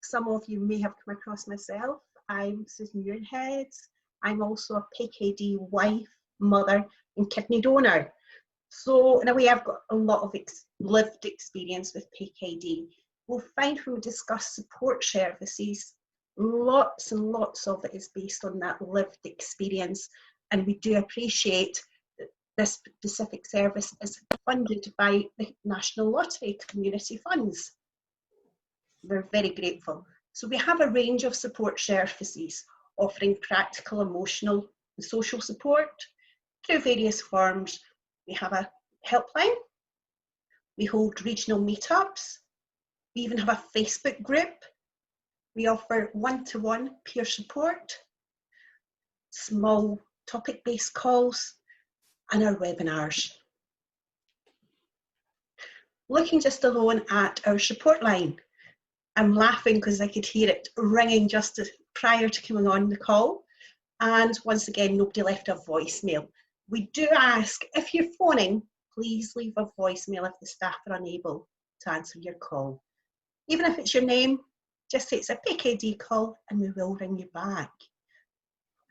Some of you may have come across myself. I'm Susan Muirhead. I'm also a PKD wife, mother and kidney donor. So in a way I've got a lot of lived experience with PKD. We'll find when we discuss support services, lots and lots of it is based on that lived experience, and we do appreciate that this specific service is funded by the National Lottery Community Funds. We're very grateful. So we have a range of support services offering practical, emotional and social support through various forms. We have a helpline, we hold regional meetups, we even have a Facebook group, we offer one-to-one peer support, small topic-based calls and our webinars. Looking just alone at our support line, I'm laughing because I could hear it ringing just prior to coming on the call. And once again, nobody left a voicemail. We do ask, if you're phoning, please leave a voicemail if the staff are unable to answer your call. Even if it's your name, just say it's a PKD call and we will ring you back.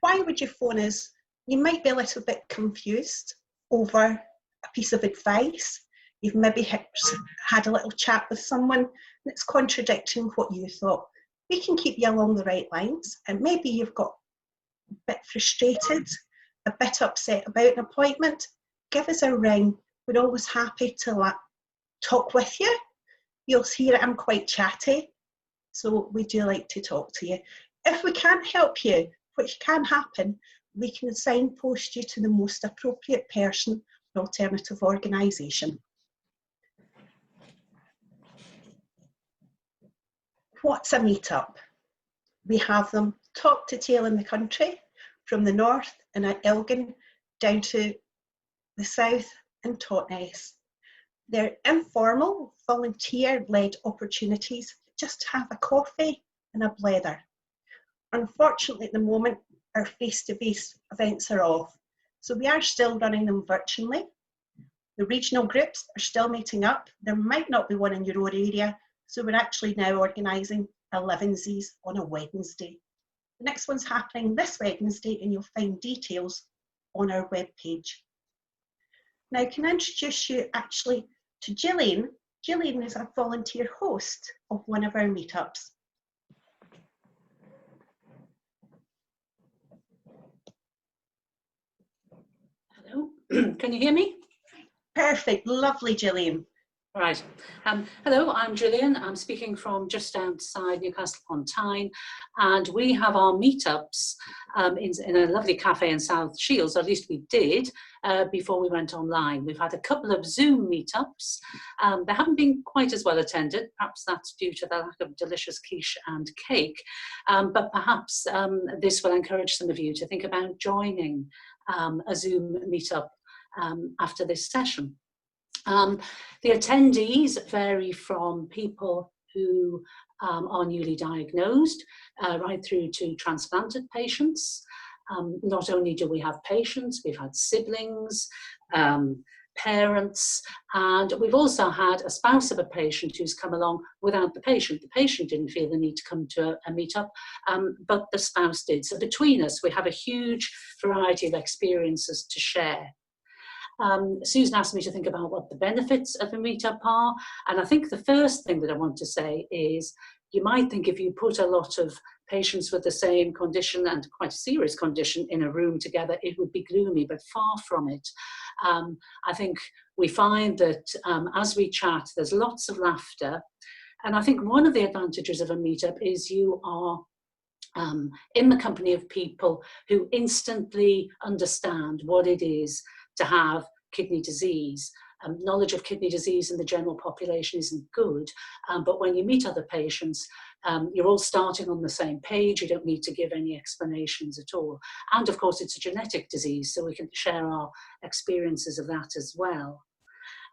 Why would you phone us? You might be a little bit confused over a piece of advice. You've maybe had a little chat with someone that's contradicting what you thought. We can keep you along the right lines, and maybe you've got a bit frustrated, a bit upset about an appointment. Give us a ring. We're always happy to talk with you. You'll hear I'm quite chatty, so we do like to talk to you. If we can't help you, which can happen, we can signpost you to the most appropriate person or alternative organisation. What's a meetup? We have them top to tail in the country, from the north and at Elgin down to the south and Totnes. They're informal, volunteer-led opportunities just to have a coffee and a blether. Unfortunately, at the moment, our face-to-face events are off, so we are still running them virtually. The regional groups are still meeting up. There might not be one in your own area, so we're actually now organising 11sies on a Wednesday. The next one's happening this Wednesday, and you'll find details on our webpage. Now, can I introduce you actually to Gillian? Gillian is a volunteer host of one of our meetups. Hello, can you hear me? Perfect, lovely, Gillian. Right. Hello, I'm Gillian. I'm speaking from just outside Newcastle upon Tyne, and we have our meetups in a lovely cafe in South Shields, or at least we did before we went online. We've had a couple of Zoom meetups. They haven't been quite as well attended. Perhaps that's due to the lack of delicious quiche and cake, but perhaps this will encourage some of you to think about joining a Zoom meetup after this session. The attendees vary from people who are newly diagnosed right through to transplanted patients. Not only do we have patients, we've had siblings, parents, and we've also had a spouse of a patient who's come along without the patient. The patient didn't feel the need to come to a meetup, but the spouse did. So between us, we have a huge variety of experiences to share. Susan asked me to think about what the benefits of a meetup are, and I think the first thing that I want to say is you might think if you put a lot of patients with the same condition and quite a serious condition in a room together, it would be gloomy, but far from it. I think we find that as we chat, there's lots of laughter, and I think one of the advantages of a meetup is you are in the company of people who instantly understand what it is to have kidney disease. Knowledge of kidney disease in the general population isn't good, but when you meet other patients, you're all starting on the same page. You don't need to give any explanations at all. And of course, it's a genetic disease, so we can share our experiences of that as well.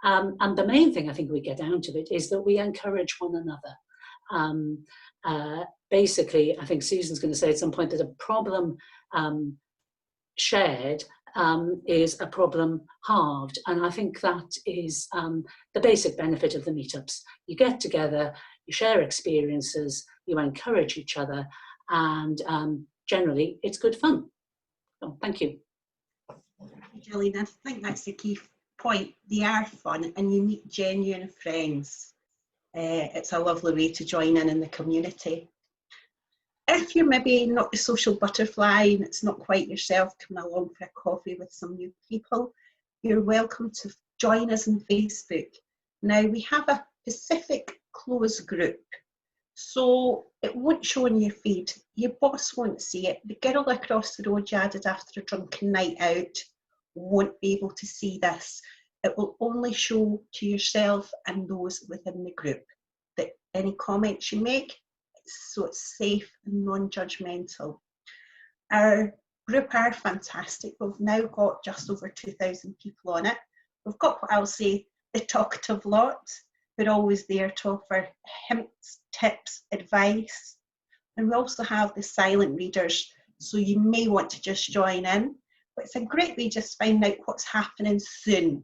And the main thing I think we get out of it is that we encourage one another. Basically, I think Susan's going to say at some point that a problem shared is a problem halved, and I think that is the basic benefit of the meetups. You get together, you share experiences, you encourage each other, and generally it's good fun. So, thank you. Gillian, I think that's the key point. They are fun and you meet genuine friends. It's a lovely way to join in the community. If you're maybe not the social butterfly and it's not quite yourself coming along for a coffee with some new people, you're welcome to join us on Facebook. Now, we have a specific closed group, so it won't show on your feed. Your boss won't see it. The girl across the road you added after a drunken night out won't be able to see this. It will only show to yourself and those within the group. That any comments you make, so it's safe and non-judgmental. Our group are fantastic. We've now got just over 2,000 people on it. We've got what I'll say, the talkative lot. We're always there to offer hints, tips, advice. And we also have the silent readers, so you may want to just join in. But it's a great way just to find out what's happening soon.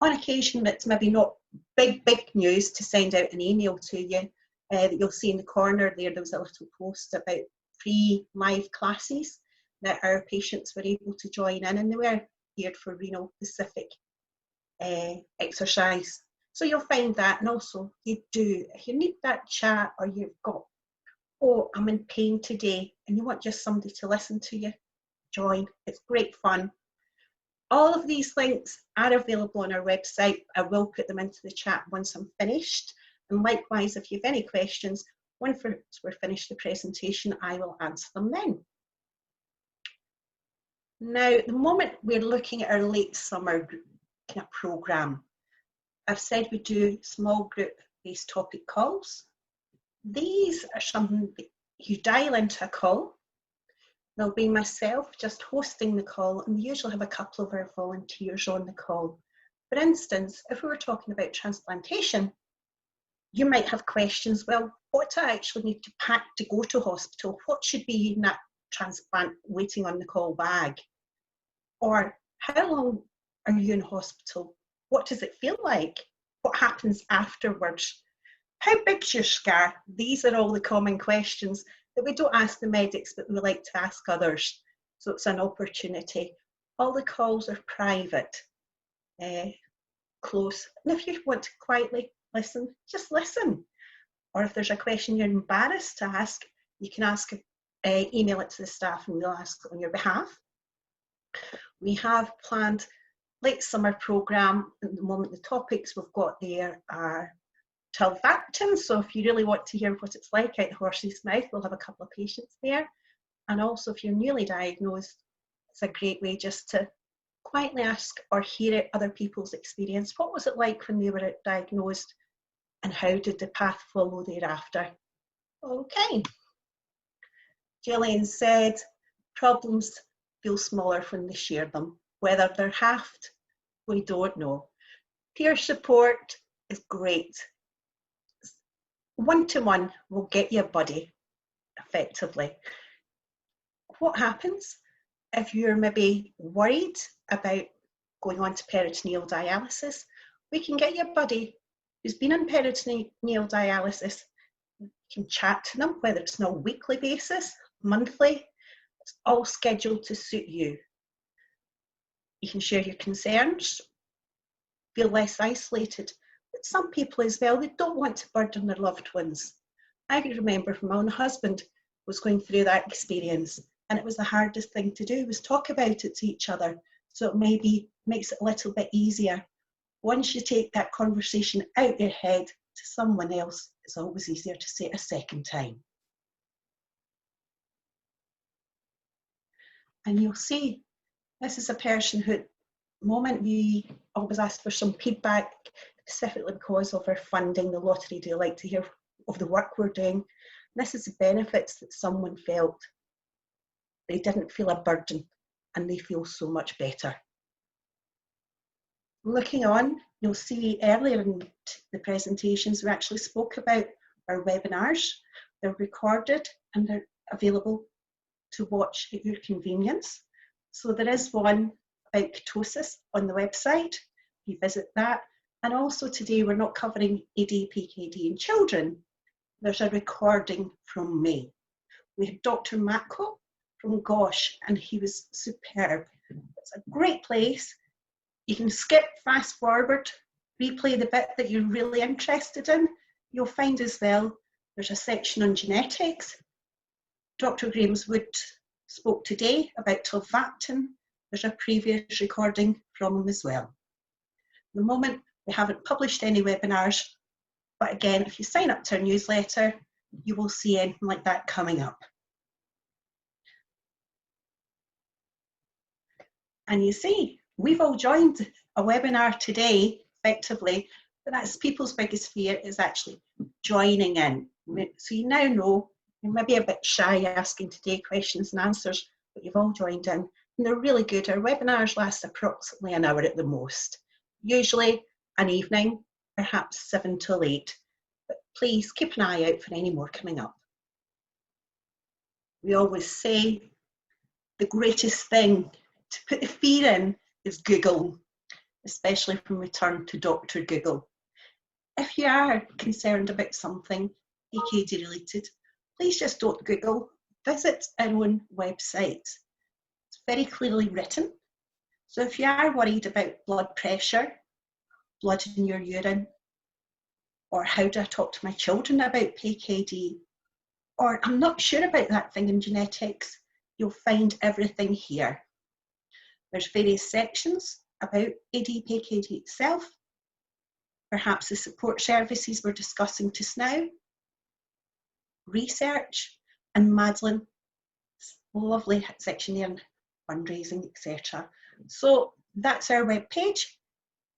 On occasion, it's maybe not big news to send out an email to you. That you'll see in the corner there was a little post about free live classes that our patients were able to join in, and they were geared for renal specific exercise. So you'll find that, and also if you need that chat, or you've got, oh, I'm in pain today, and you want just somebody to listen to you, join. It's great fun. All of these links are available on our website. I will put them into the chat once I'm finished. And likewise, if you have any questions, once we're finished the presentation, I will answer them then. Now, at the moment, we're looking at our late summer kind of programme. I've said we do small group-based topic calls. These are something that you dial into a call. There'll be myself just hosting the call, and we usually have a couple of our volunteers on the call. For instance, if we were talking about transplantation, you might have questions, well, what do I actually need to pack to go to hospital? What should be in that transplant waiting on the call bag? Or how long are you in hospital? What does it feel like? What happens afterwards? How big's your scar? These are all the common questions that we don't ask the medics, but we like to ask others. So it's an opportunity. All the calls are private, close. And if you want to quietly listen, just listen. Or if there's a question you're embarrassed to ask, you can email it to the staff and we'll ask on your behalf. We have planned late summer programme. At the moment, the topics we've got there are Tolvaptan. So if you really want to hear what it's like out the horse's mouth, we'll have a couple of patients there. And also if you're newly diagnosed, it's a great way just to quietly ask or hear other people's experience. What was it like when they were diagnosed? And how did the path follow thereafter? Okay. Gillian said, problems feel smaller when they share them. Whether they're halved, we don't know. Peer support is great. One-to-one will get you a buddy, effectively. What happens if you're maybe worried about going on to peritoneal dialysis? We can get you a buddy who's been on peritoneal dialysis. You can chat to them, whether it's on a weekly basis, monthly. It's all scheduled to suit you. You can share your concerns, feel less isolated. But some people as well, they don't want to burden their loved ones. I can remember my own husband was going through that experience, and it was the hardest thing to do, was talk about it to each other. So it maybe makes it a little bit easier. Once you take that conversation out your head to someone else, it's always easier to say it a second time. And you'll see, this is a person who, at the moment, we always ask for some feedback, specifically because of our funding, the lottery. Do you like to hear of the work we're doing? And this is the benefits that someone felt. They didn't feel a burden, and they feel so much better. Looking on, you'll see earlier in the presentations, we actually spoke about our webinars. They're recorded and they're available to watch at your convenience. So there is one about ketosis on the website. You visit that. And also today, we're not covering AD, PKD in children, there's a recording from May. We had Dr. Mako from Gosh, and he was superb. It's a great place. You can skip, fast forward, replay the bit that you're really interested in. You'll find as well, there's a section on genetics. Dr. Grameswood spoke today about tolvaptan. There's a previous recording from him as well. At the moment, we haven't published any webinars, but again, if you sign up to our newsletter, you will see anything like that coming up. And you see, we've all joined a webinar today, effectively, but that's people's biggest fear, is actually joining in. So you now know, you may be a bit shy asking today questions and answers, but you've all joined in, and they're really good. Our webinars last approximately an hour at the most, usually an evening, perhaps 7 till 8, but please keep an eye out for any more coming up. We always say the greatest thing to put the fear in is Google, especially when we turn to Dr. Google. If you are concerned about something PKD related, please just don't Google. Visit our own website. It's very clearly written. So if you are worried about blood pressure, blood in your urine, or how do I talk to my children about PKD, or I'm not sure about that thing in genetics, you'll find everything here. There's various sections about AD-PKD itself, perhaps the support services we're discussing just now, research, and Madeline's lovely section there on fundraising, etc. So that's our web page.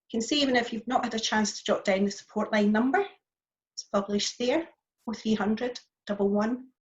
You can see, even if you've not had a chance to jot down the support line number, it's published there, 0300 11